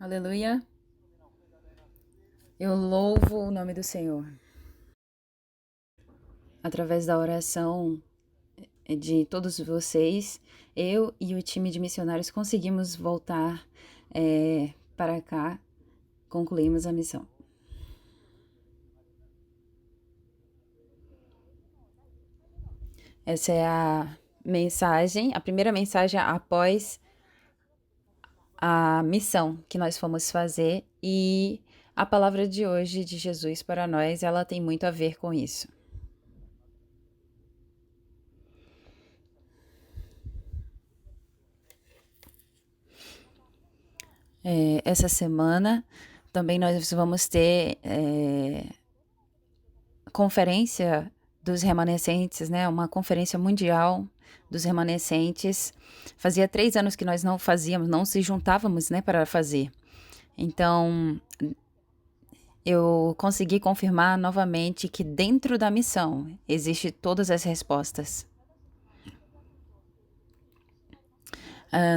Aleluia. Eu louvo o nome do Senhor. Através da oração de todos vocês, eu e o time de missionários conseguimos voltar para cá, concluímos a missão. Essa é a primeira mensagem após a missão que nós fomos fazer, e a palavra de hoje de Jesus para nós, ela tem muito a ver com isso. Essa semana também nós vamos ter conferência dos remanescentes, né? Uma conferência mundial dos remanescentes. Fazia 3 anos que nós não fazíamos, não se juntávamos, né, para fazer. Então, eu consegui confirmar novamente que dentro da missão existe todas as respostas.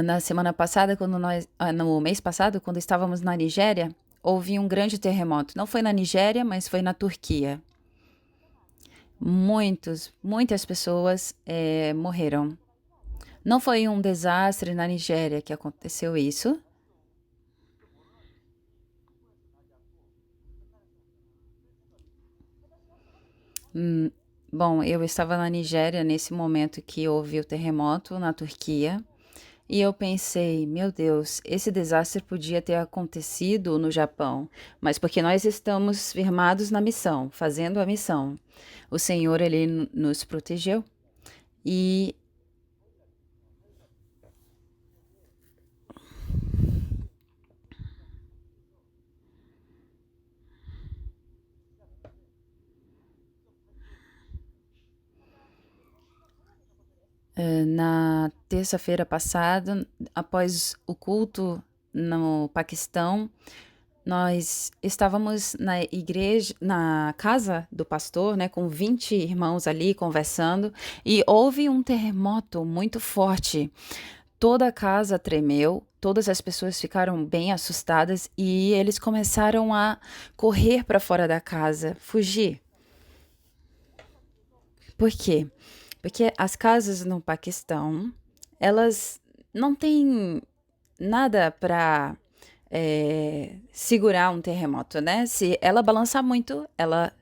Na semana passada, no mês passado, quando estávamos na Nigéria, houve um grande terremoto. Não foi na Nigéria, mas foi na Turquia. Muitas pessoas morreram. Não foi um desastre na Nigéria que aconteceu isso. Bom, eu estava na Nigéria nesse momento que houve o terremoto na Turquia. E eu pensei, meu Deus, esse desastre podia ter acontecido no Japão, mas porque nós estamos firmados na missão, fazendo a missão, o Senhor, ele nos protegeu. E na terça-feira passada, após o culto no Paquistão, nós estávamos na igreja, na casa do pastor, né, com 20 irmãos ali conversando, e houve um terremoto muito forte. Toda a casa tremeu, todas as pessoas ficaram bem assustadas e eles começaram a correr para fora da casa, fugir. Por quê? Porque as casas no Paquistão, elas não têm nada para segurar um terremoto, né? Se ela balançar muito, ela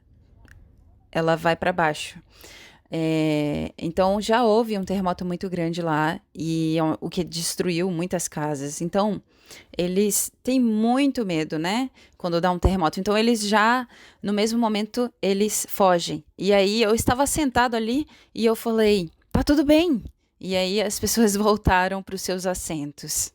vai para baixo. Então já houve um terremoto muito grande lá e o que destruiu muitas casas. Então eles têm muito medo, né? Quando dá um terremoto. Então eles já, no mesmo momento, eles fogem. E aí eu estava sentado ali e eu falei, tá tudo bem. E aí as pessoas voltaram para os seus assentos.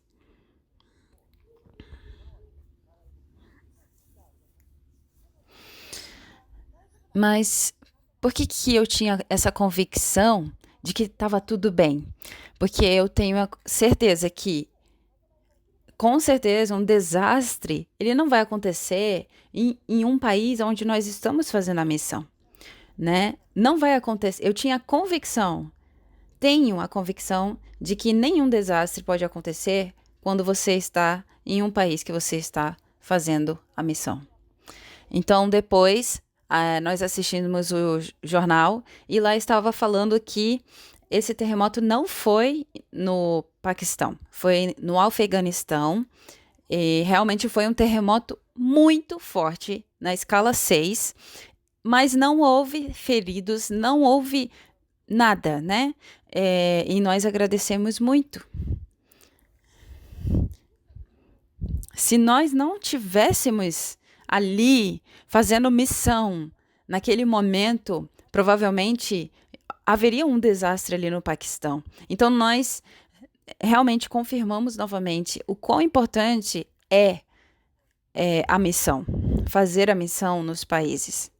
Mas por que que eu tinha essa convicção de que estava tudo bem? Porque eu tenho a certeza que, com certeza, um desastre, ele não vai acontecer em um país onde nós estamos fazendo a missão, né? Não vai acontecer. Eu tinha convicção, tenho a convicção de que nenhum desastre pode acontecer quando você está em um país que você está fazendo a missão. Então, depois, nós assistimos o jornal e lá estava falando que esse terremoto não foi no Paquistão, foi no Afeganistão. E realmente foi um terremoto muito forte, na escala 6, mas não houve feridos, não houve nada, né? E nós agradecemos muito. Se nós não tivéssemos ali fazendo missão naquele momento, provavelmente haveria um desastre ali no Paquistão. Então nós realmente confirmamos novamente o quão importante é a missão, fazer a missão nos países.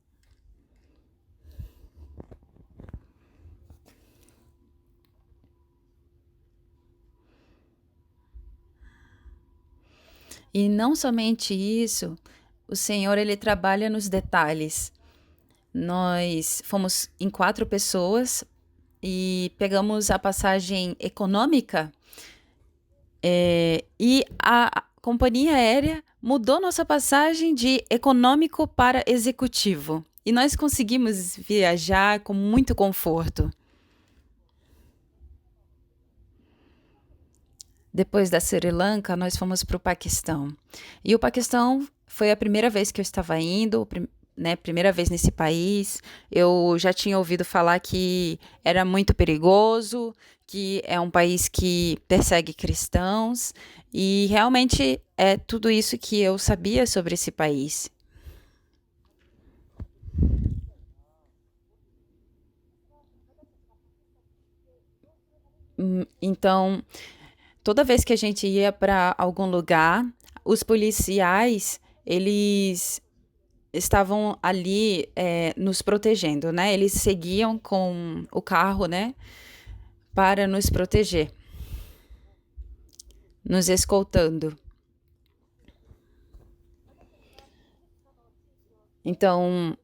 E não somente isso, o Senhor, ele trabalha nos detalhes. Nós fomos em 4 pessoas e pegamos a passagem econômica, companhia aérea mudou nossa passagem de econômico para executivo. E nós conseguimos viajar com muito conforto. Depois da Sri Lanka, nós fomos para o Paquistão. E o Paquistão foi a primeira vez que eu estava indo, né, primeira vez nesse país. Eu já tinha ouvido falar que era muito perigoso, que é um país que persegue cristãos, e realmente é tudo isso que eu sabia sobre esse país. Então, toda vez que a gente ia para algum lugar, os policiais, eles estavam ali nos protegendo, né? Eles seguiam com o carro, né? Para nos proteger, nos escoltando. Então,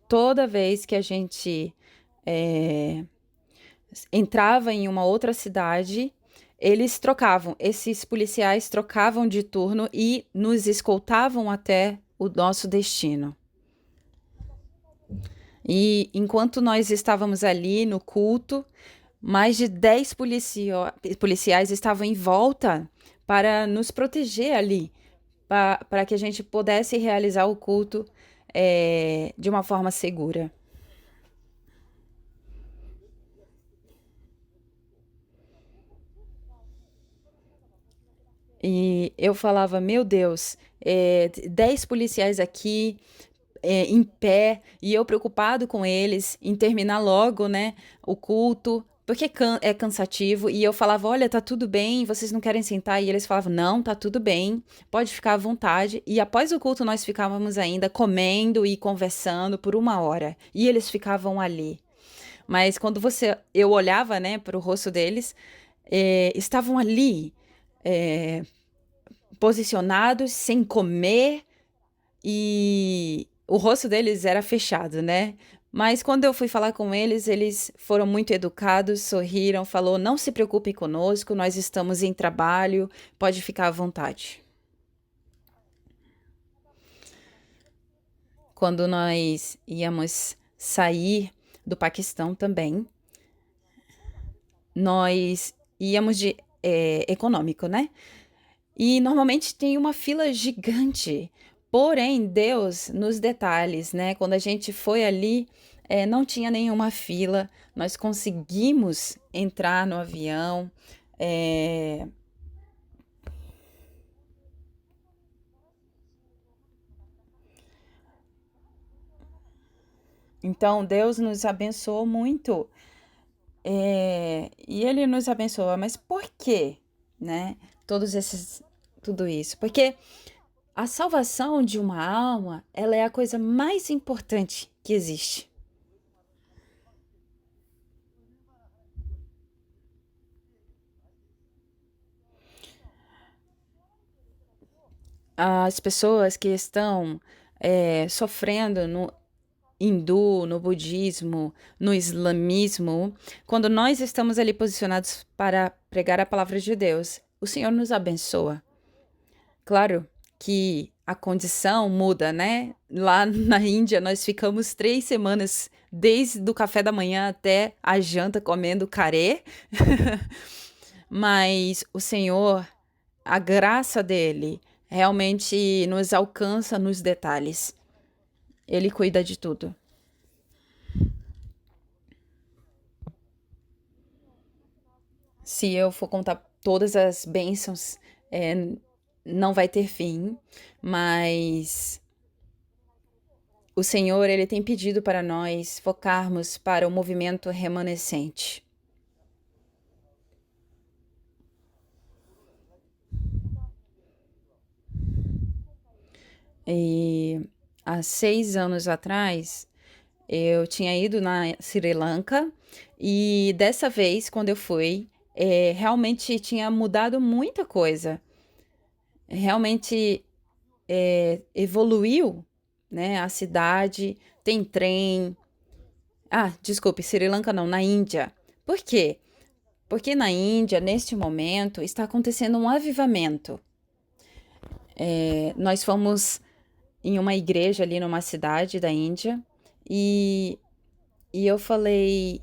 toda vez que a gente é, entrava em uma outra cidade, eles trocavam, esses policiais trocavam de turno e nos escoltavam até o nosso destino. E enquanto nós estávamos ali no culto, mais de 10 policiais estavam em volta para nos proteger ali, para que a gente pudesse realizar o culto de uma forma segura. E eu falava, meu Deus, 10 policiais aqui, em pé, e eu preocupado com eles, em terminar logo, né, o culto, porque é cansativo, e eu falava, olha, tá tudo bem, vocês não querem sentar? E eles falavam, não, tá tudo bem, pode ficar à vontade. E após o culto nós ficávamos ainda comendo e conversando por uma hora, e eles ficavam ali. Mas quando eu olhava, né, para o rosto deles, estavam ali, é, posicionados, sem comer, e o rosto deles era fechado, né? Mas quando eu fui falar com eles, eles foram muito educados, sorriram, falou: "Não se preocupe conosco, nós estamos em trabalho, pode ficar à vontade." Quando nós íamos sair do Paquistão também, nós íamos de econômico, né? E normalmente tem uma fila gigante. Porém, Deus nos detalhes, né? Quando a gente foi ali, não tinha nenhuma fila. Nós conseguimos entrar no avião. é, Então, Deus nos abençoou muito. E Ele nos abençoa. Mas por quê, né? Tudo isso. Porque a salvação de uma alma, ela é a coisa mais importante que existe. As pessoas que estão sofrendo no hindu, no budismo, no islamismo, quando nós estamos ali posicionados para pregar a palavra de Deus, o Senhor nos abençoa. Claro que a condição muda, né? Lá na Índia, nós ficamos 3 semanas, desde o café da manhã até a janta, comendo carê. Mas o Senhor, a graça dele, realmente nos alcança nos detalhes. Ele cuida de tudo. Se eu for contar todas as bênçãos, não vai ter fim, mas o Senhor, ele tem pedido para nós focarmos para o movimento remanescente. E há 6 anos atrás, eu tinha ido na Sri Lanka e dessa vez, quando eu fui, realmente tinha mudado muita coisa. Realmente evoluiu, né? A cidade tem trem. Ah, desculpe, Sri Lanka não, na Índia. Por quê? Porque na Índia, neste momento, está acontecendo um avivamento. Nós fomos em uma igreja ali numa cidade da Índia e, e eu falei: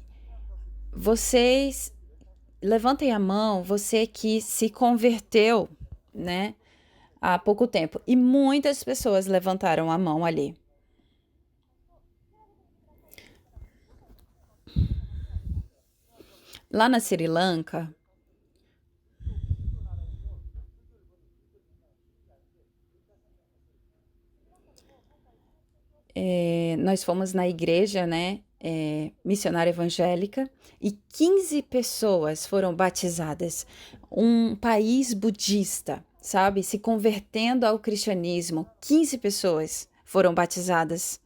vocês levantem a mão, você que se converteu, né, há pouco tempo. E muitas pessoas levantaram a mão ali. Lá na Sri Lanka, nós fomos na igreja, né, missionária evangélica, e 15 pessoas foram batizadas. Um país budista, sabe, se convertendo ao cristianismo. 15 pessoas foram batizadas.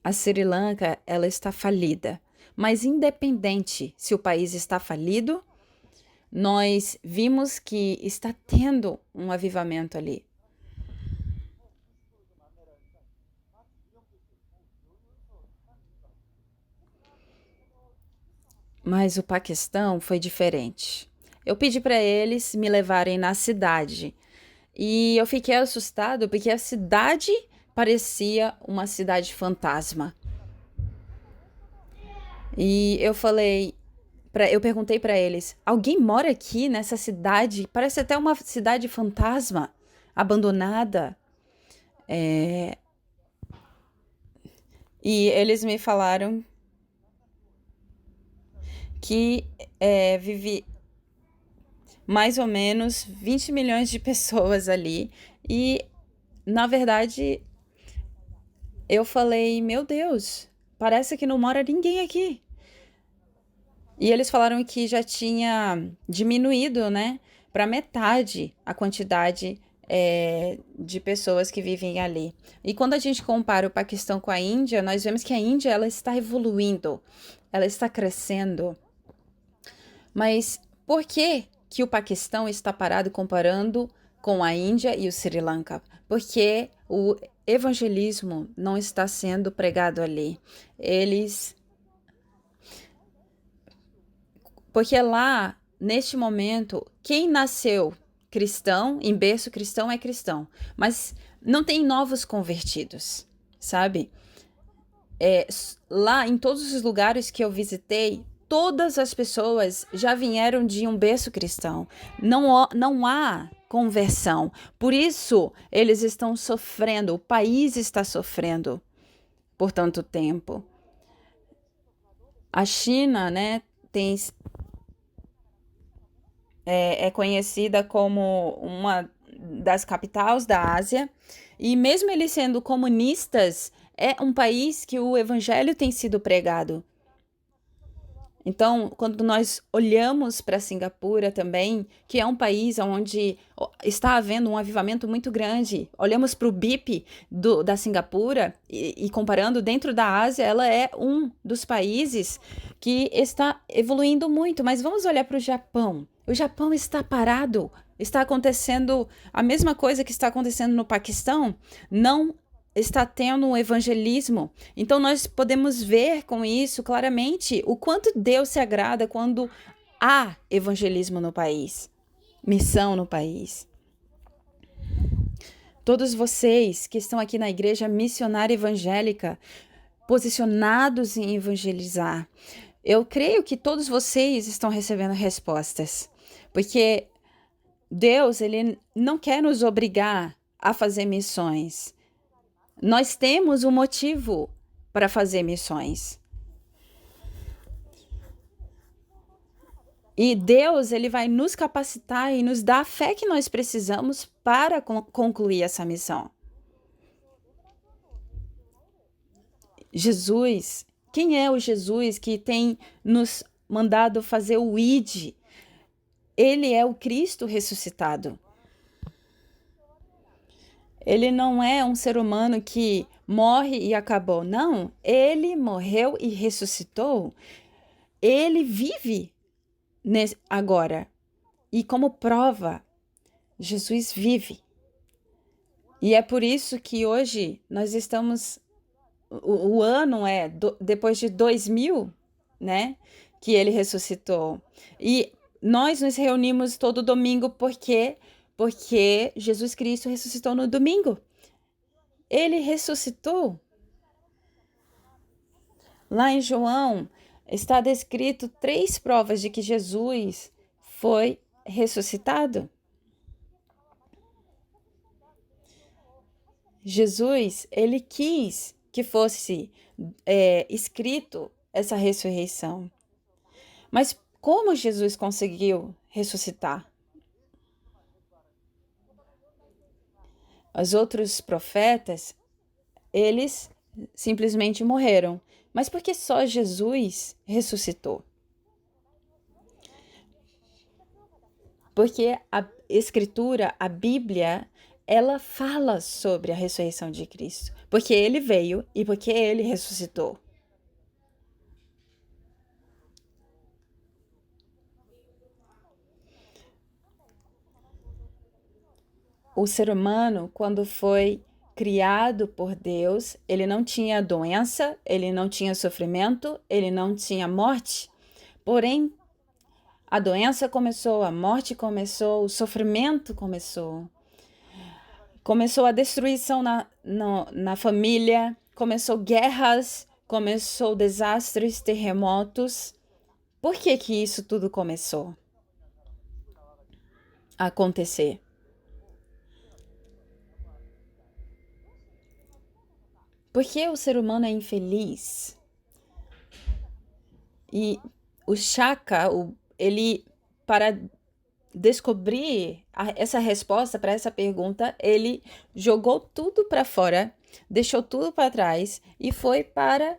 A Sri Lanka, ela está falida. Mas independente se o país está falido, nós vimos que está tendo um avivamento ali. Mas o Paquistão foi diferente. Eu pedi para eles me levarem na cidade e eu fiquei assustado porque a cidade parecia uma cidade fantasma. E eu perguntei para eles: alguém mora aqui nessa cidade? Parece até uma cidade fantasma, abandonada. E eles me falaram que vive mais ou menos 20 milhões de pessoas ali. E, na verdade, eu falei: meu Deus, parece que não mora ninguém aqui. E eles falaram que já tinha diminuído, né, para metade a quantidade de pessoas que vivem ali. E quando a gente compara o Paquistão com a Índia, nós vemos que a Índia ela está evoluindo, ela está crescendo. Mas por que que o Paquistão está parado comparando com a Índia e o Sri Lanka? Porque o evangelismo não está sendo pregado ali. Eles Porque lá, neste momento, quem nasceu cristão, em berço cristão, é cristão. Mas não tem novos convertidos, sabe? Lá, em todos os lugares que eu visitei, todas as pessoas já vieram de um berço cristão. Não há conversão. Por isso, eles estão sofrendo, o país está sofrendo por tanto tempo. A China, né, é conhecida como uma das capitais da Ásia, e mesmo eles sendo comunistas, é um país que o evangelho tem sido pregado. Então, quando nós olhamos para Singapura também, que é um país onde está havendo um avivamento muito grande, olhamos para o BIP da Singapura e comparando dentro da Ásia, ela é um dos países que está evoluindo muito. Mas vamos olhar para o Japão. O Japão está parado. Está acontecendo a mesma coisa que está acontecendo no Paquistão. Não está tendo um evangelismo. Então nós podemos ver com isso claramente o quanto Deus se agrada quando há evangelismo no país, missão no país. Todos vocês que estão aqui na igreja missionária evangélica, posicionados em evangelizar, eu creio que todos vocês estão recebendo respostas, porque Deus, ele não quer nos obrigar a fazer missões. Nós temos um motivo para fazer missões. E Deus, ele vai nos capacitar e nos dar a fé que nós precisamos para concluir essa missão. Jesus, quem é o Jesus que tem nos mandado fazer o ID? Ele é o Cristo ressuscitado. Ele não é um ser humano que morre e acabou. Não, ele morreu e ressuscitou. Ele vive agora. E como prova, Jesus vive. E é por isso que hoje nós estamos. O ano é depois de 2000, né? Que ele ressuscitou. E nós nos reunimos todo domingo porque Porque Jesus Cristo ressuscitou no domingo. Ele ressuscitou. Lá em João está descrito 3 provas de que Jesus foi ressuscitado. Jesus, ele quis que fosse escrito essa ressurreição. Mas como Jesus conseguiu ressuscitar? Os outros profetas, eles simplesmente morreram. Mas por que só Jesus ressuscitou? Porque a Escritura, a Bíblia, ela fala sobre a ressurreição de Cristo. Porque ele veio e porque ele ressuscitou. O ser humano, quando foi criado por Deus, ele não tinha doença, ele não tinha sofrimento, ele não tinha morte. Porém, a doença começou, a morte começou, o sofrimento começou. Começou a destruição na família, começou guerras, começou desastres, terremotos. Por que que isso tudo começou a acontecer? Porque o ser humano é infeliz. E o Shaka, ele, para descobrir essa resposta para essa pergunta, ele jogou tudo para fora, deixou tudo para trás e foi para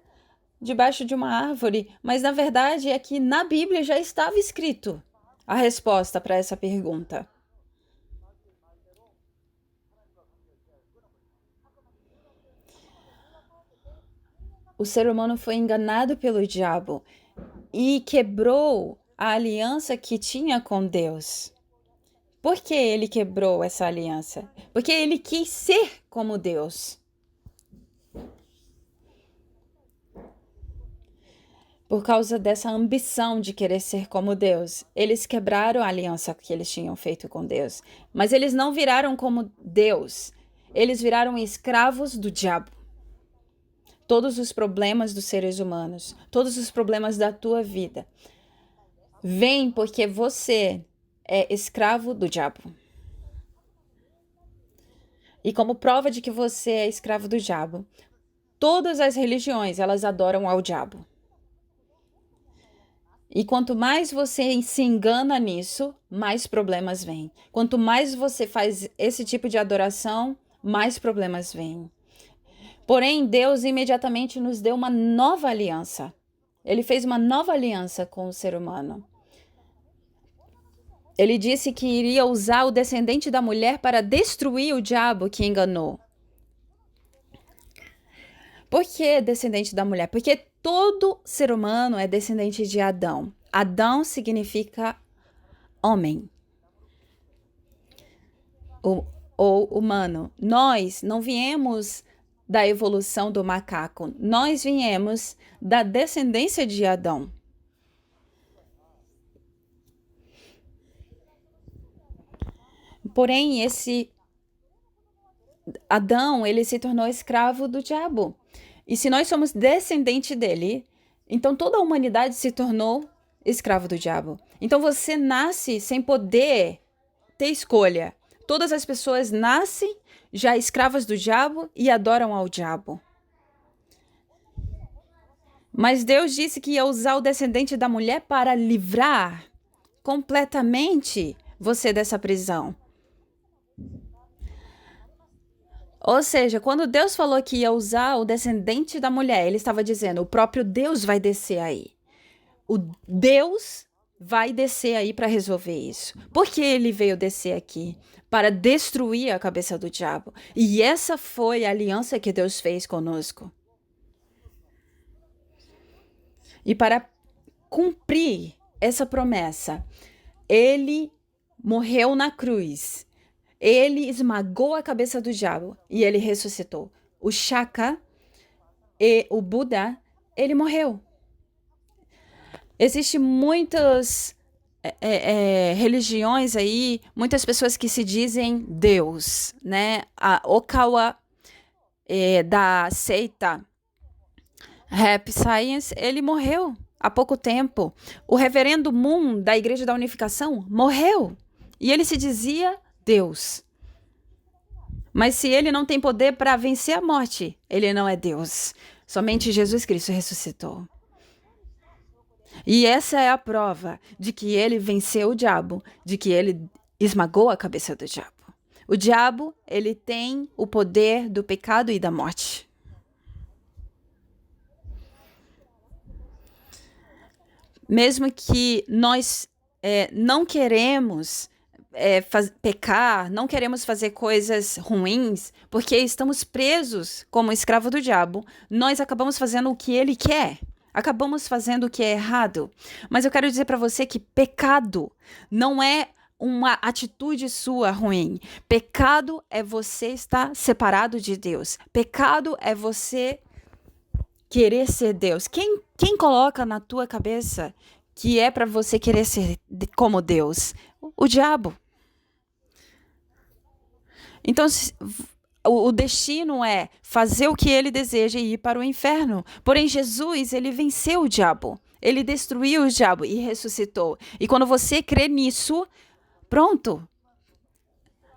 debaixo de uma árvore. Mas na verdade é que na Bíblia já estava escrito a resposta para essa pergunta. O ser humano foi enganado pelo diabo e quebrou a aliança que tinha com Deus. Por que ele quebrou essa aliança? Porque ele quis ser como Deus. Por causa dessa ambição de querer ser como Deus, eles quebraram a aliança que eles tinham feito com Deus. Mas eles não viraram como Deus. Eles viraram escravos do diabo. Todos os problemas dos seres humanos, todos os problemas da tua vida, vêm porque você é escravo do diabo. E como prova de que você é escravo do diabo, todas as religiões, elas adoram ao diabo. E quanto mais você se engana nisso, mais problemas vêm. Quanto mais você faz esse tipo de adoração, mais problemas vêm. Porém, Deus imediatamente nos deu uma nova aliança. Ele fez uma nova aliança com o ser humano. Ele disse que iria usar o descendente da mulher para destruir o diabo que enganou. Por que descendente da mulher? Porque todo ser humano é descendente de Adão. Adão significa homem. Ou humano. Nós não viemos da evolução do macaco. Nós viemos da descendência de Adão. Porém, esse Adão, ele se tornou escravo do diabo. E se nós somos descendente dele, então toda a humanidade se tornou escravo do diabo. Então você nasce sem poder ter escolha. Todas as pessoas nascem já escravas do diabo e adoram ao diabo. Mas Deus disse que ia usar o descendente da mulher para livrar completamente você dessa prisão. Ou seja, quando Deus falou que ia usar o descendente da mulher, ele estava dizendo, o próprio Deus vai descer aí. O Deus vai descer aí para resolver isso. Por que ele veio descer aqui? Para destruir a cabeça do diabo. E essa foi a aliança que Deus fez conosco. E para cumprir essa promessa, ele morreu na cruz. Ele esmagou a cabeça do diabo e ele ressuscitou. O Shaka e o Buda, ele morreu. Existem muitos religiões aí, muitas pessoas que se dizem Deus, né? A Okawa da seita Rap Science, ele morreu há pouco tempo. O reverendo Moon, da Igreja da Unificação, morreu. E ele se dizia Deus. Mas se ele não tem poder para vencer a morte, ele não é Deus. Somente Jesus Cristo ressuscitou. E essa é a prova de que ele venceu o diabo, de que ele esmagou a cabeça do diabo. O diabo, ele tem o poder do pecado e da morte. Mesmo que nós não queremos pecar, não queremos fazer coisas ruins, porque estamos presos como escravo do diabo, nós acabamos fazendo o que ele quer. Acabamos fazendo o que é errado. Mas eu quero dizer para você que pecado não é uma atitude sua ruim. Pecado é você estar separado de Deus. Pecado é você querer ser Deus. Quem coloca na tua cabeça que é para você querer ser como Deus? O diabo. Então, o destino é fazer o que ele deseja e ir para o inferno. Porém, Jesus, ele venceu o diabo. Ele destruiu o diabo e ressuscitou. E quando você crê nisso, pronto.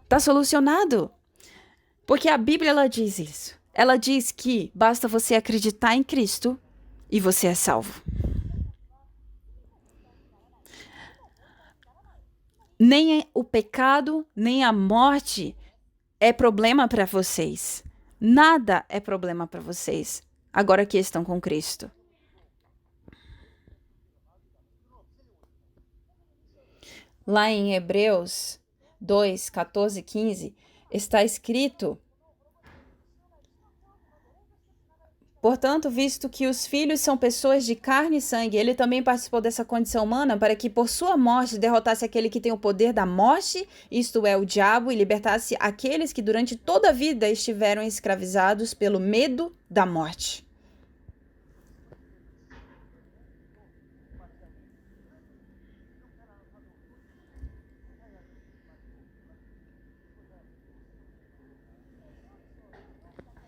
Está solucionado. Porque a Bíblia, ela diz isso. Ela diz que basta você acreditar em Cristo e você é salvo. Nem o pecado, nem a morte é problema para vocês. Nada é problema para vocês, agora que estão com Cristo. Lá em Hebreus 2, 14 e 15, está escrito: portanto, visto que os filhos são pessoas de carne e sangue, ele também participou dessa condição humana para que por sua morte derrotasse aquele que tem o poder da morte, isto é, o diabo, e libertasse aqueles que durante toda a vida estiveram escravizados pelo medo da morte.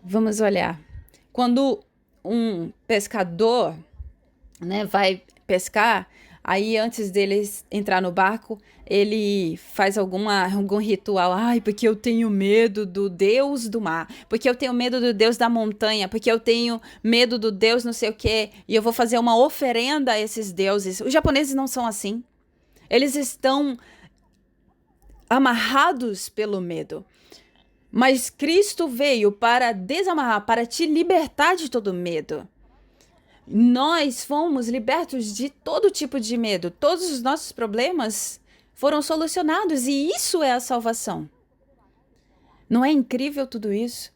Vamos olhar. Quando um pescador, né, vai pescar, aí antes dele entrar no barco, ele faz algum ritual. Ai, porque eu tenho medo do Deus do mar, porque eu tenho medo do Deus da montanha, porque eu tenho medo do Deus não sei o quê, e eu vou fazer uma oferenda a esses deuses. Os japoneses não são assim. Eles estão amarrados pelo medo. Mas Cristo veio para desamarrar, para te libertar de todo medo. Nós fomos libertos de todo tipo de medo. Todos os nossos problemas foram solucionados e isso é a salvação. Não é incrível tudo isso?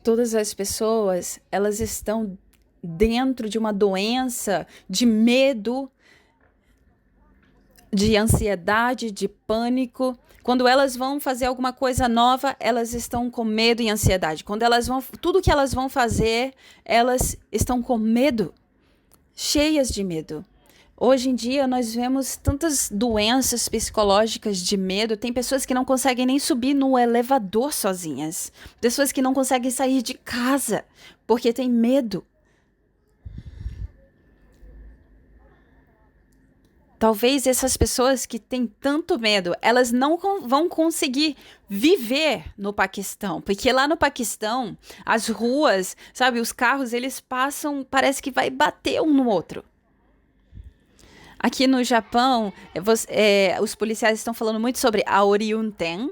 Todas as pessoas, elas estão dentro de uma doença de medo, de ansiedade, de pânico. Quando elas vão fazer alguma coisa nova, elas estão com medo e ansiedade. Quando elas vão, tudo que elas vão fazer, elas estão com medo, cheias de medo. Hoje em dia nós vemos tantas doenças psicológicas de medo. Tem pessoas que não conseguem nem subir no elevador sozinhas. Pessoas que não conseguem sair de casa porque têm medo. Talvez essas pessoas que têm tanto medo, elas não vão conseguir viver no Paquistão, porque lá no Paquistão, as ruas, sabe, os carros, eles passam, parece que vai bater um no outro. Aqui no Japão, os policiais estão falando muito sobre a Oriunten,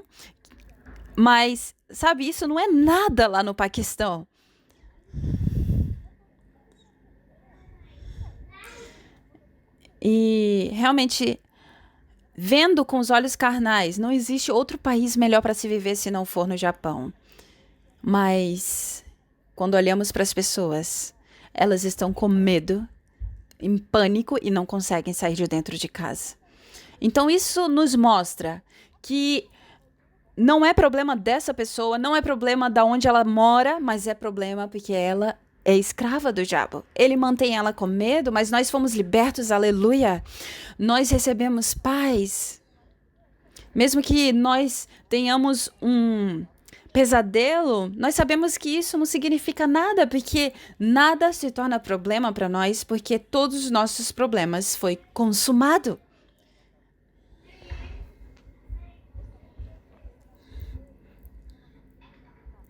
mas, sabe, isso não é nada lá no Paquistão. E realmente, vendo com os olhos carnais, não existe outro país melhor para se viver se não for no Japão. Mas quando olhamos para as pessoas, elas estão com medo, em pânico e não conseguem sair de dentro de casa. Então isso nos mostra que não é problema dessa pessoa, não é problema da onde ela mora, mas é problema porque ela é escrava do diabo. Ele mantém ela com medo, mas nós fomos libertos, aleluia. Nós recebemos paz. Mesmo que nós tenhamos um pesadelo, nós sabemos que isso não significa nada, porque nada se torna problema para nós, porque todos os nossos problemas foi consumado.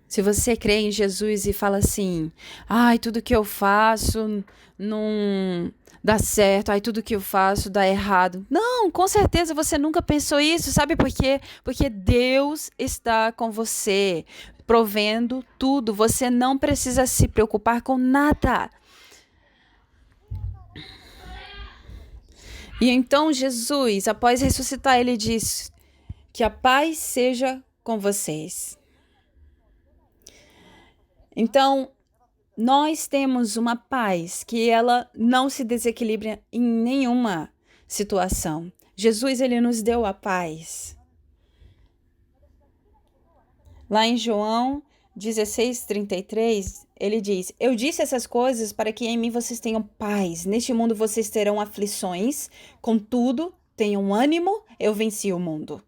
Se você crê em Jesus e fala assim, ai, tudo que eu faço não dá certo, ai, tudo que eu faço dá errado. Não, com certeza você nunca pensou isso, sabe por quê? Porque Deus está com você, provendo tudo. Você não precisa se preocupar com nada. E então Jesus, após ressuscitar, ele diz que a paz seja com vocês. Então, nós temos uma paz que ela não se desequilibra em nenhuma situação. Jesus, ele nos deu a paz. Lá em João 16:33, ele diz: Eu disse essas coisas para que em mim vocês tenham paz. Neste mundo vocês terão aflições, contudo, tenham ânimo, eu venci o mundo.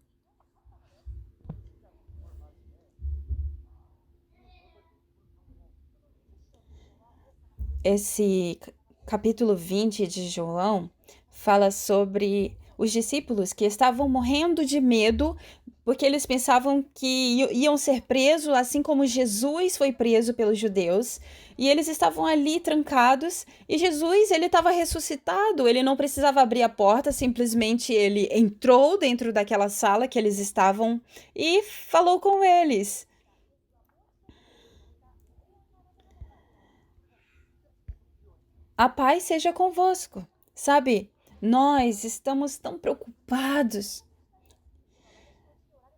Esse capítulo 20 de João fala sobre os discípulos que estavam morrendo de medo porque eles pensavam que iam ser presos, assim como Jesus foi preso pelos judeus, e eles estavam ali trancados, e Jesus, ele estava ressuscitado, ele não precisava abrir a porta, simplesmente ele entrou dentro daquela sala que eles estavam e falou com eles. A paz seja convosco. Sabe, nós estamos tão preocupados,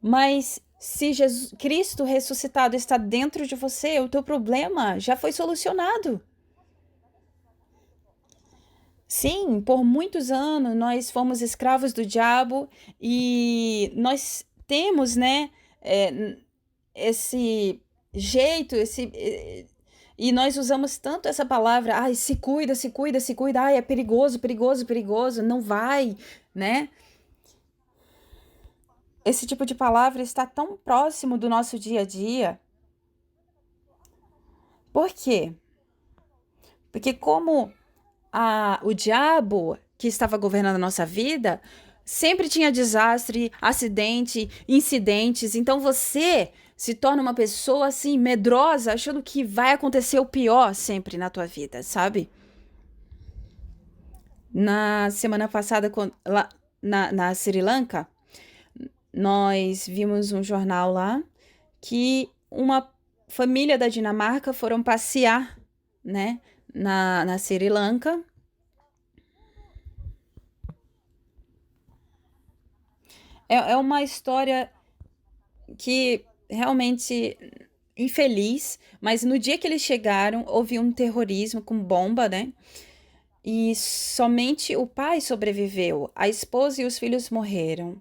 mas se Jesus, Cristo ressuscitado está dentro de você, o teu problema já foi solucionado. Sim, por muitos anos nós fomos escravos do diabo e nós temos, né, esse jeito, e nós usamos tanto essa palavra, ai, se cuida, se cuida, se cuida, ai, é perigoso, perigoso, perigoso, não vai, né? Esse tipo de palavra está tão próximo do nosso dia a dia. Por quê? Porque como o diabo que estava governando a nossa vida sempre tinha desastre, acidente, incidentes, então você se torna uma pessoa assim medrosa, achando que vai acontecer o pior sempre na tua vida, sabe? Na semana passada, lá na Sri Lanka, nós vimos um jornal lá que uma família da Dinamarca foram passear, né, na Sri Lanka. É uma história que realmente infeliz, mas no dia que eles chegaram, houve um terrorismo com bomba, né? E somente o pai sobreviveu. A esposa e os filhos morreram.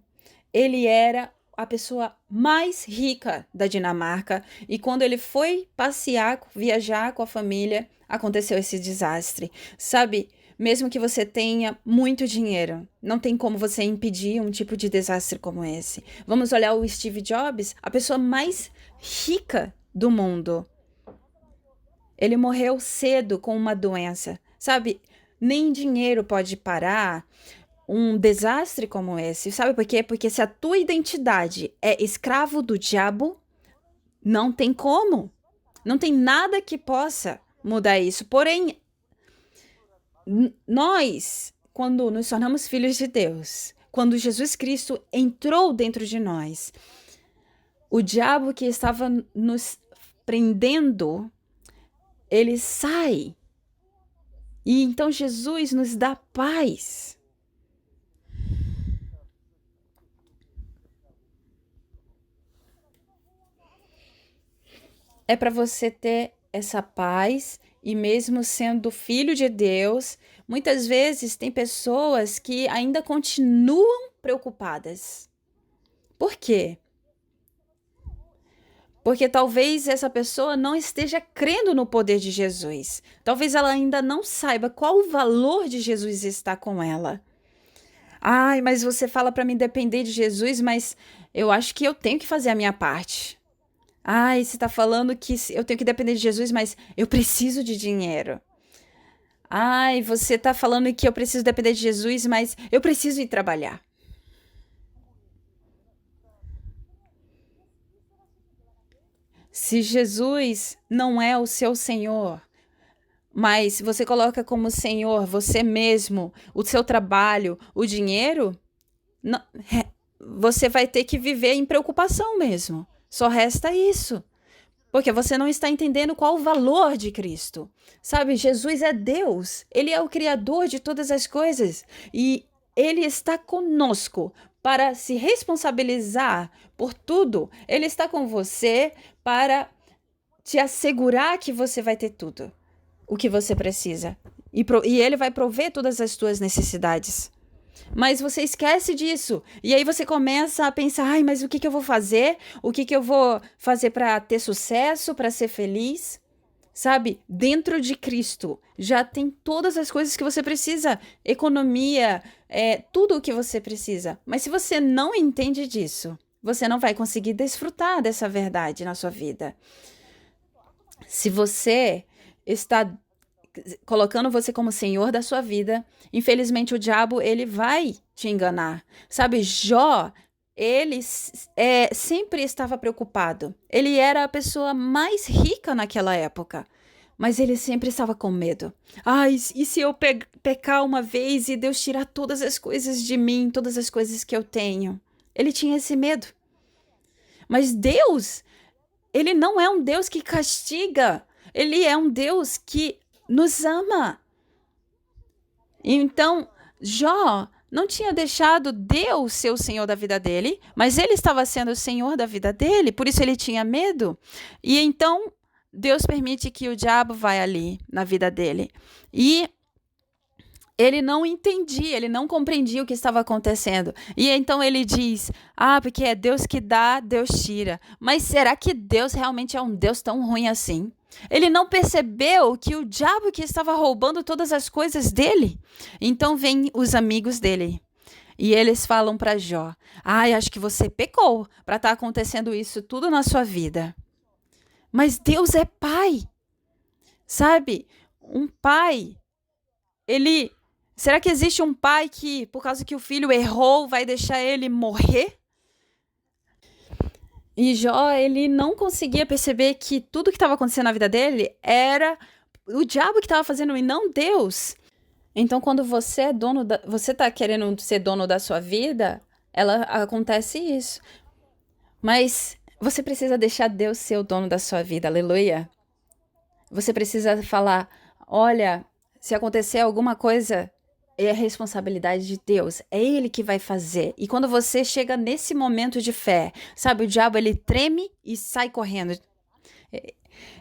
Ele era a pessoa mais rica da Dinamarca e quando ele foi passear, viajar com a família, aconteceu esse desastre. Sabe, mesmo que você tenha muito dinheiro, não tem como você impedir um tipo de desastre como esse. Vamos olhar o Steve Jobs, a pessoa mais rica do mundo. Ele morreu cedo com uma doença. Sabe, nem dinheiro pode parar um desastre como esse. Sabe por quê? Porque se a tua identidade é escravo do diabo, não tem como. Não tem nada que possa mudar isso. Porém, nós, quando nos tornamos filhos de Deus, quando Jesus Cristo entrou dentro de nós, o diabo que estava nos prendendo, ele sai. E então Jesus nos dá paz. É para você ter essa paz e mesmo sendo filho de Deus, muitas vezes tem pessoas que ainda continuam preocupadas. Por quê? Porque talvez essa pessoa não esteja crendo no poder de Jesus. Talvez ela ainda não saiba qual o valor de Jesus está com ela. Ai, mas você fala para mim depender de Jesus, mas eu acho que eu tenho que fazer a minha parte. Ai, você está falando que eu tenho que depender de Jesus, mas eu preciso de dinheiro. Ai, você está falando que eu preciso depender de Jesus, mas eu preciso ir trabalhar. Se Jesus não é o seu Senhor, mas você coloca como Senhor você mesmo, o seu trabalho, o dinheiro, não- você vai ter que viver em preocupação mesmo. Só resta isso. Porque você não está entendendo qual o valor de Cristo. Sabe, Jesus é Deus. Ele é o Criador de todas as coisas. E Ele está conosco para se responsabilizar por tudo. Ele está com você para te assegurar que você vai ter tudo o que você precisa. E Ele vai prover todas as suas necessidades. Mas você esquece disso. E aí você começa a pensar: ai, mas o que que eu vou fazer? O que que eu vou fazer para ter sucesso, para ser feliz? Sabe? Dentro de Cristo já tem todas as coisas que você precisa. Economia, tudo o que você precisa. Mas se você não entende disso, você não vai conseguir desfrutar dessa verdade na sua vida. Se você está colocando você como senhor da sua vida, infelizmente o diabo ele vai te enganar. Sabe, Jó, ele sempre estava preocupado. Ele era a pessoa mais rica naquela época. Mas ele sempre estava com medo. Ai, e se eu pecar uma vez e Deus tirar todas as coisas de mim, todas as coisas que eu tenho? Ele tinha esse medo. Mas Deus, ele não é um Deus que castiga. Ele é um Deus que nos ama. Então, Jó não tinha deixado Deus ser o Senhor da vida dele, mas ele estava sendo o Senhor da vida dele, por isso ele tinha medo. E então, Deus permite que o diabo vá ali na vida dele. E ele não entendia, ele não compreendia o que estava acontecendo. E então ele diz: ah, porque é Deus que dá, Deus tira. Mas será que Deus realmente é um Deus tão ruim assim? Ele não percebeu que o diabo que estava roubando todas as coisas dele. Então vêm os amigos dele. E eles falam para Jó: ai, acho que você pecou para estar acontecendo isso tudo na sua vida. Mas Deus é pai. Sabe? Um pai, ele... Será que existe um pai que, por causa que o filho errou, vai deixar ele morrer? E Jó, ele não conseguia perceber que tudo que estava acontecendo na vida dele era o diabo que estava fazendo e não Deus. Então, quando você é você está querendo ser dono da sua vida, acontece isso. Mas você precisa deixar Deus ser o dono da sua vida, aleluia. Você precisa falar: olha, se acontecer alguma coisa, é responsabilidade de Deus, é Ele que vai fazer. E quando você chega nesse momento de fé, sabe, o diabo ele treme e sai correndo.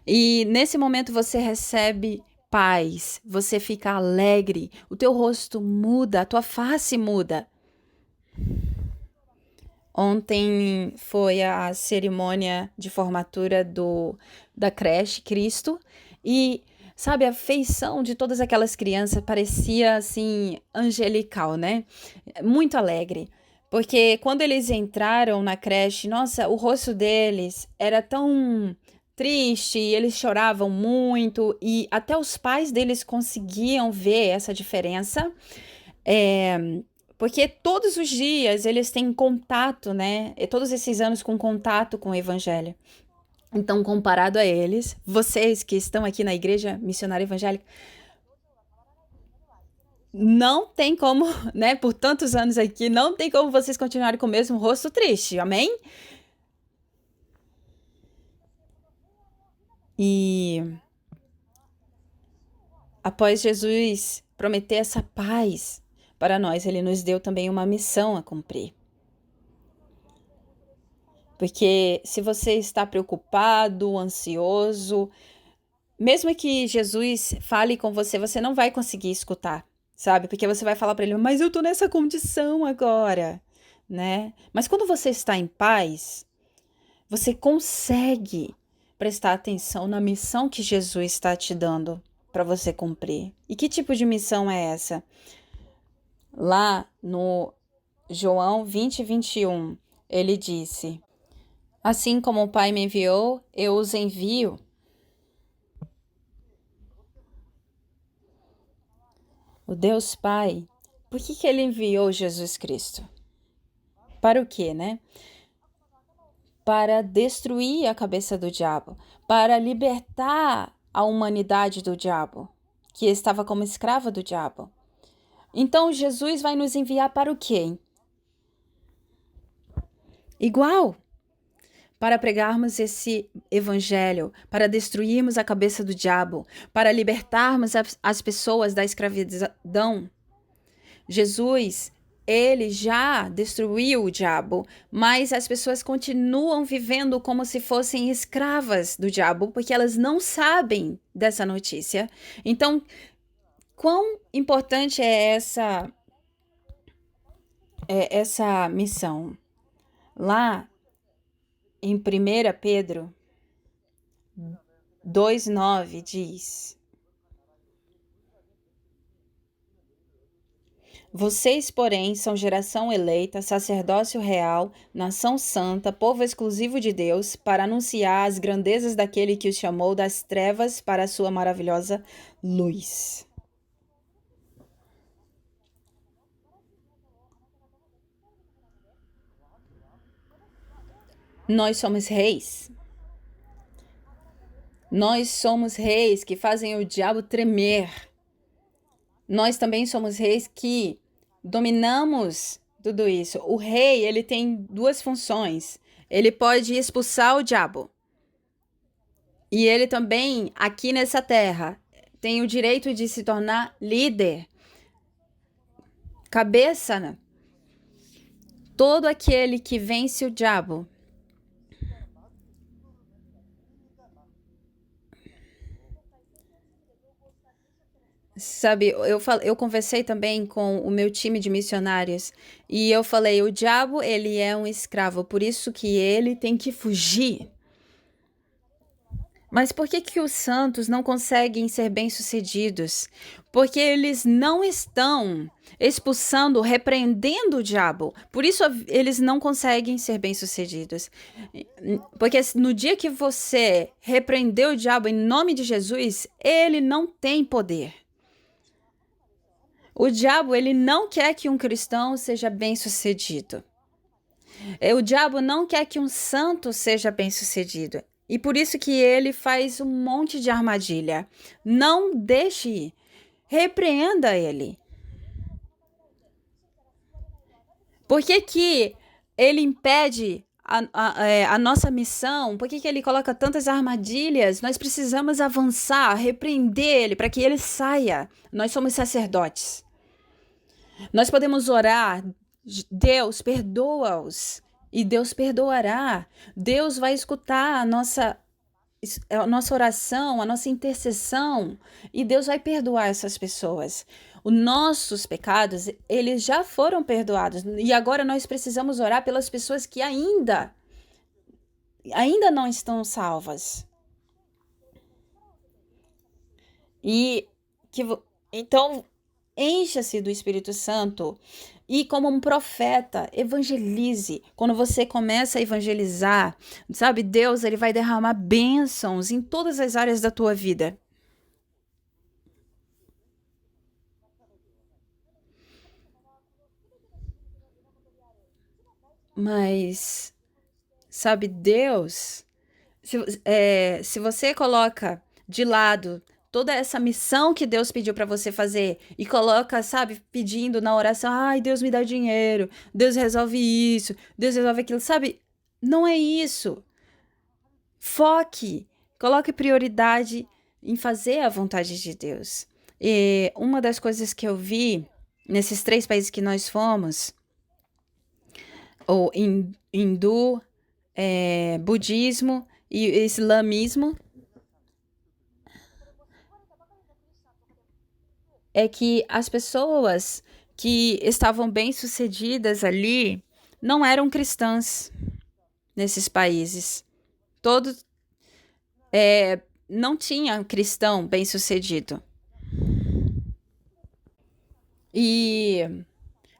E nesse momento você recebe paz, você fica alegre, o teu rosto muda, a tua face muda. Ontem foi a cerimônia de formatura da creche Cristo e, sabe, a feição de todas aquelas crianças parecia, assim, angelical, né? Muito alegre. Porque quando eles entraram na creche, nossa, o rosto deles era tão triste, eles choravam muito e até os pais deles conseguiam ver essa diferença. É, porque todos os dias eles têm contato, né? E todos esses anos com contato com o evangelho. Então, comparado a eles, vocês que estão aqui na igreja missionária evangélica, não tem como, né? Por tantos anos aqui, não tem como vocês continuarem com o mesmo rosto triste, amém? E após Jesus prometer essa paz para nós, ele nos deu também uma missão a cumprir. Porque se você está preocupado, ansioso, mesmo que Jesus fale com você, você não vai conseguir escutar, sabe? Porque você vai falar para ele: mas eu tô nessa condição agora, né? Mas quando você está em paz, Você consegue prestar atenção na missão que Jesus está te dando para você cumprir. E que tipo de missão é essa? Lá no João 20:21, ele disse: Assim como o Pai me enviou, eu os envio. O Deus Pai, por que ele enviou Jesus Cristo? Para o quê, né? Para destruir a cabeça do diabo, para libertar a humanidade do diabo, que estava como escrava do diabo. Então Jesus vai nos enviar para o quê? Igual, para pregarmos esse evangelho, para destruirmos a cabeça do diabo, para libertarmos as pessoas da escravidão. Jesus, ele já destruiu o diabo, mas as pessoas continuam vivendo como se fossem escravas do diabo, porque elas não sabem dessa notícia. Então, quão importante é essa missão? Lá em 1 Pedro 2,9 diz: Vocês, porém, são geração eleita, sacerdócio real, nação santa, povo exclusivo de Deus, para anunciar as grandezas daquele que os chamou das trevas para a sua maravilhosa luz. Nós somos reis. Nós somos reis que fazem o diabo tremer. Nós também somos reis que dominamos tudo isso. O rei, ele tem duas funções. Ele pode expulsar o diabo. E ele também, aqui nessa terra, tem o direito de se tornar líder, cabeça, né? Todo aquele que vence o diabo. Sabe, eu conversei também com o meu time de missionários e eu falei, o diabo, ele é um escravo, por isso que ele tem que fugir. Mas por que os santos não conseguem ser bem-sucedidos? Porque eles não estão expulsando, repreendendo o diabo. Por isso eles não conseguem ser bem-sucedidos. Porque no dia que você repreendeu o diabo em nome de Jesus, ele não tem poder. O diabo, ele não quer que um cristão seja bem-sucedido. O diabo não quer que um santo seja bem-sucedido. E por isso que ele faz um monte de armadilha. Não deixe ir. Repreenda ele. Por que ele impede a nossa missão? Por que ele coloca tantas armadilhas? Nós precisamos avançar, repreender ele para que ele saia. Nós somos sacerdotes. Nós podemos orar. Deus, perdoa-os. E Deus perdoará. Deus vai escutar a nossa oração, a nossa intercessão. E Deus vai perdoar essas pessoas. Os nossos pecados, eles já foram perdoados. E agora nós precisamos orar pelas pessoas que ainda não estão salvas. Então, encha-se do Espírito Santo e, como um profeta, evangelize. Quando você começa a evangelizar, sabe, Deus, ele vai derramar bênçãos em todas as áreas da tua vida. Mas, sabe, Deus, se você coloca de lado toda essa missão que Deus pediu para você fazer e coloca, sabe, pedindo na oração, ai, Deus me dá dinheiro, Deus resolve isso, Deus resolve aquilo, sabe? Não é isso. Foque, coloque prioridade em fazer a vontade de Deus. E uma das coisas que eu vi nesses 3 países que nós fomos, o hindu, budismo e islamismo, é que as pessoas que estavam bem-sucedidas ali não eram cristãs. nesses países. Todos não tinha cristão bem-sucedido. E,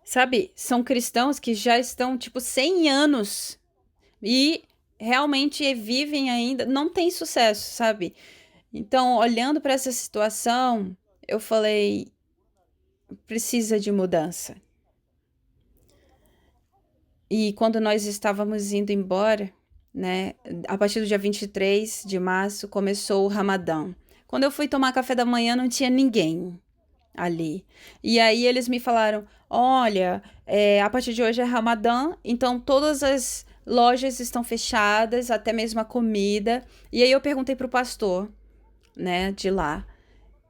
sabe, são cristãos que já estão, tipo, 100 anos e realmente vivem ainda, não tem sucesso, sabe? Então, olhando para essa situação, eu falei, precisa de mudança. E quando nós estávamos indo embora, né, a partir do dia 23 de março, começou o Ramadã. Quando eu fui tomar café da manhã, não tinha ninguém ali. E aí eles me falaram: olha, a partir de hoje é Ramadã, então todas as lojas estão fechadas, até mesmo a comida. E aí eu perguntei pro pastor, né, de lá: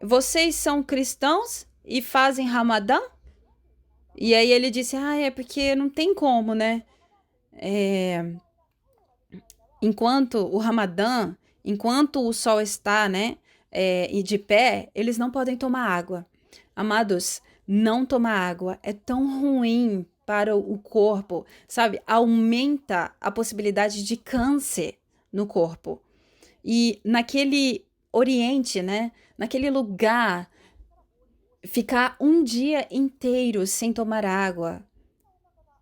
vocês são cristãos e fazem Ramadã? E aí ele disse: ah, é porque não tem como, né? Enquanto o Ramadã, enquanto o sol está, né, e de pé, eles não podem tomar água. Amados, não tomar água é tão ruim para o corpo, sabe? Aumenta a possibilidade de câncer no corpo. E naquele Oriente, né, naquele lugar, ficar um dia inteiro sem tomar água,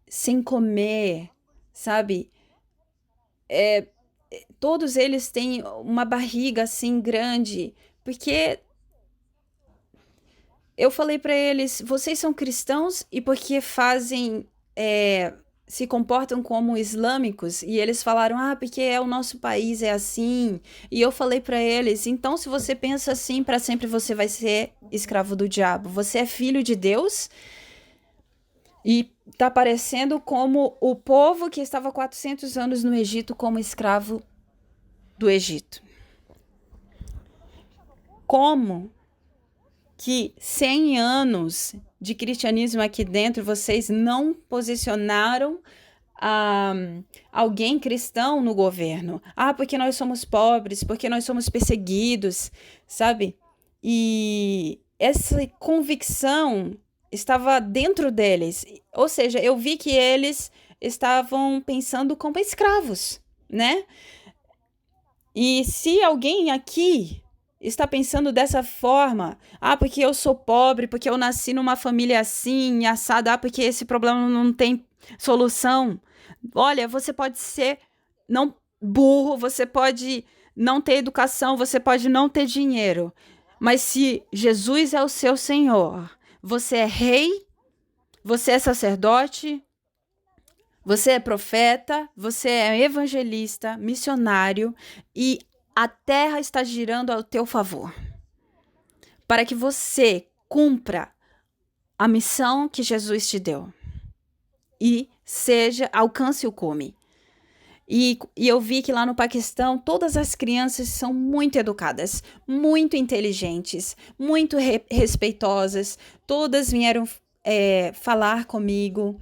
sem comer, sabe? Todos eles têm uma barriga assim grande, porque eu falei para eles, vocês são cristãos e porque fazem, se comportam como islâmicos? E eles falaram, ah, porque o nosso país é assim. E eu falei para eles, então se você pensa assim, para sempre você vai ser escravo do diabo. Você é filho de Deus e tá parecendo como o povo que estava 400 anos no Egito como escravo do Egito. Como que 100 anos de cristianismo aqui dentro vocês não posicionaram ah, alguém cristão no governo? Ah, porque nós somos pobres, porque nós somos perseguidos, sabe? E essa convicção estava dentro deles. Ou seja, eu vi que eles estavam pensando como escravos, né? E se alguém aqui está pensando dessa forma, ah, porque eu sou pobre, porque eu nasci numa família assim, assada, ah, porque esse problema não tem solução. Olha, você pode ser não burro, você pode não ter educação, você pode não ter dinheiro, mas se Jesus é o seu Senhor, você é rei, você é sacerdote, você é profeta, você é evangelista, missionário e a terra está girando ao teu favor para que você cumpra a missão que Jesus te deu e alcance o cume. E eu vi que lá no Paquistão todas as crianças são muito educadas, muito inteligentes, muito respeitosas. Todas vieram falar comigo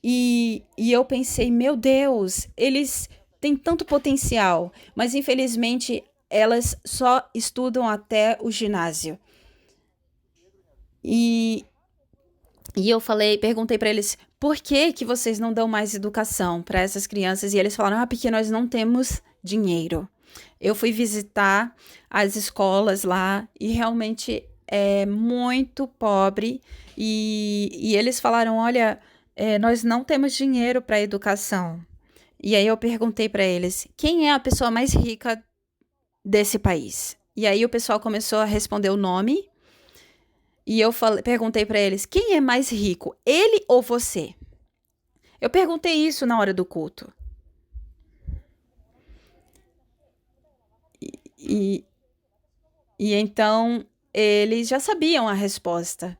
e eu pensei, meu Deus, eles têm tanto potencial, mas infelizmente elas só estudam até o ginásio. E, e eu perguntei para eles, por que que vocês não dão mais educação para essas crianças? E eles falaram, ah, porque nós não temos dinheiro. Eu fui visitar as escolas lá e realmente é muito pobre. E eles falaram, olha, nós não temos dinheiro para educação. E aí eu perguntei para eles, quem é a pessoa mais rica desse país? E aí o pessoal começou a responder o nome. E eu perguntei para eles, quem é mais rico, ele ou você? Eu perguntei isso na hora do culto. E, e então eles já sabiam a resposta.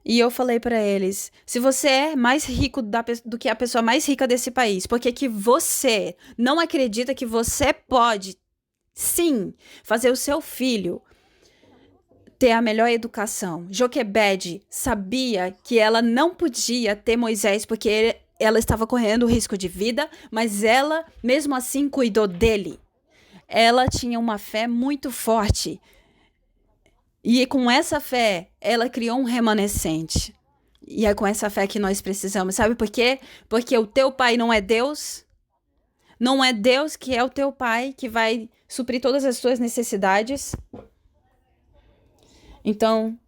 E eu falei para eles, se você é mais rico do que a pessoa mais rica desse país, por que que você não acredita que você pode, sim, fazer o seu filho ter a melhor educação? Joquebede sabia que ela não podia ter Moisés porque ela estava correndo risco de vida, mas ela, mesmo assim, cuidou dele. Ela tinha uma fé muito forte. E com essa fé, ela criou um remanescente. E é com essa fé que nós precisamos. Sabe por quê? Porque o teu pai não é Deus. Não é Deus que é o teu pai que vai suprir todas as tuas necessidades? Então,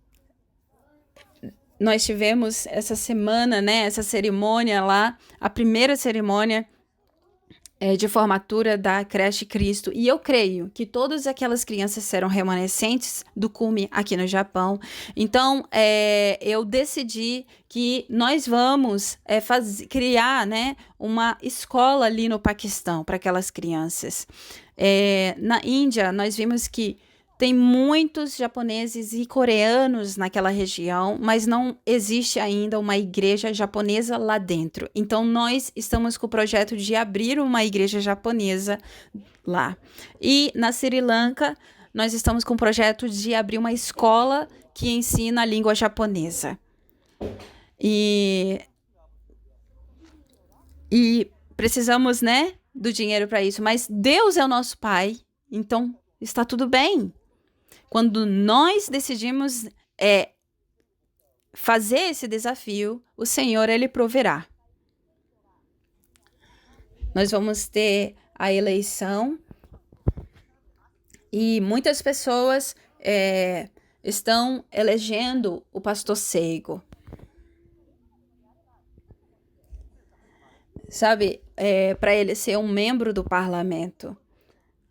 nós tivemos essa semana, né, essa cerimônia lá, a primeira cerimônia de formatura da creche Cristo. E eu creio que todas aquelas crianças serão remanescentes do cume aqui no Japão. Então, eu decidi que nós vamos criar, né, uma escola ali no Paquistão para aquelas crianças. Na Índia, nós vimos que tem muitos japoneses e coreanos naquela região, mas não existe ainda uma igreja japonesa lá dentro. Então, nós estamos com o projeto de abrir uma igreja japonesa lá. E na Sri Lanka, nós estamos com o projeto de abrir uma escola que ensina a língua japonesa. E precisamos, né, do dinheiro para isso, mas Deus é o nosso Pai, então está tudo bem. Quando nós decidimos fazer esse desafio, o Senhor, Ele proverá. Nós vamos ter a eleição e muitas pessoas estão elegendo o pastor Seigo. Sabe, para ele ser um membro do parlamento.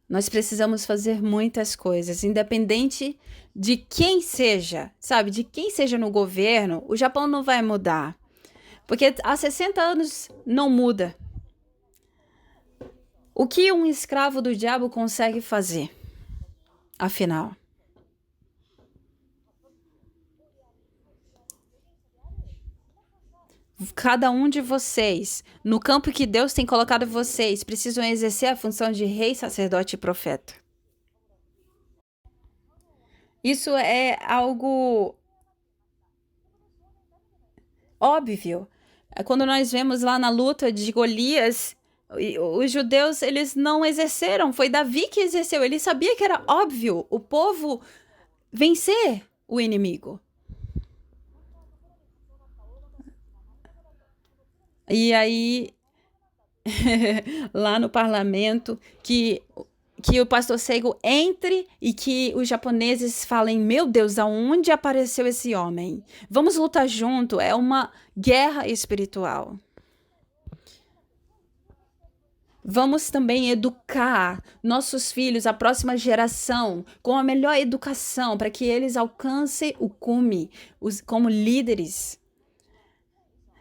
Nós precisamos fazer muitas coisas, independente de quem seja, sabe? De quem seja no governo, o Japão não vai mudar. Porque há 60 anos não muda. O que um escravo do diabo consegue fazer, afinal? Cada um de vocês, no campo que Deus tem colocado vocês, precisam exercer a função de rei, sacerdote e profeta. Isso é algo óbvio. Quando nós vemos lá na luta de Golias, os judeus, eles não exerceram, foi Davi que exerceu. Ele sabia que era óbvio o povo vencer o inimigo. E aí, lá no parlamento, que o pastor Seigo entre e que os japoneses falem, meu Deus, aonde apareceu esse homem? Vamos lutar junto, é uma guerra espiritual. Vamos também educar nossos filhos, a próxima geração, com a melhor educação, para que eles alcancem o cume como líderes.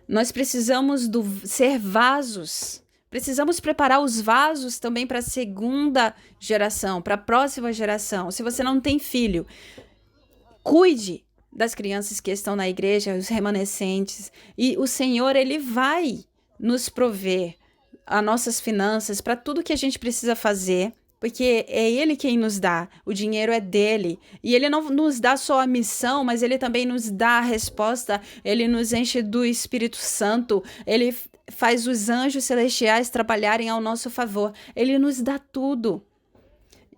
Nós precisamos ser vasos. Precisamos preparar os vasos também para a segunda geração, para a próxima geração. Se você não tem filho, cuide das crianças que estão na igreja, os remanescentes. E o Senhor, Ele vai nos prover as nossas finanças para tudo que a gente precisa fazer, porque é Ele quem nos dá, o dinheiro é dele. E Ele não nos dá só a missão, mas Ele também nos dá a resposta, Ele nos enche do Espírito Santo, Ele faz os anjos celestiais trabalharem ao nosso favor, Ele nos dá tudo.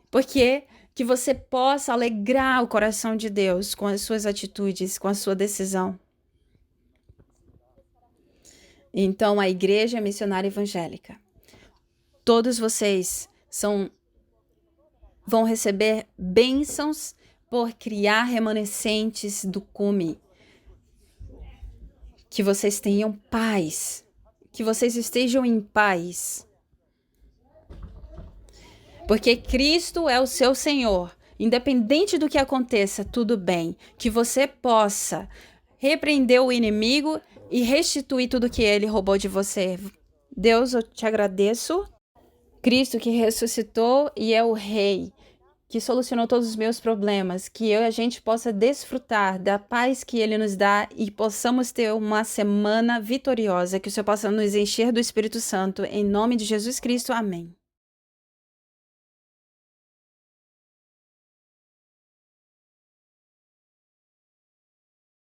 Porque que você possa alegrar o coração de Deus com as suas atitudes, com a sua decisão. Então, a Igreja Missionária Evangélica, todos vocês vão receber bênçãos por criar remanescentes do cume. Que vocês tenham paz, que vocês estejam em paz. Porque Cristo é o seu Senhor. Independente do que aconteça, tudo bem. Que você possa repreender o inimigo e restituir tudo que ele roubou de você. Deus, eu te agradeço. Cristo que ressuscitou e é o Rei, que solucionou todos os meus problemas, que a gente possa desfrutar da paz que Ele nos dá e possamos ter uma semana vitoriosa, que o Senhor possa nos encher do Espírito Santo. Em nome de Jesus Cristo, amém.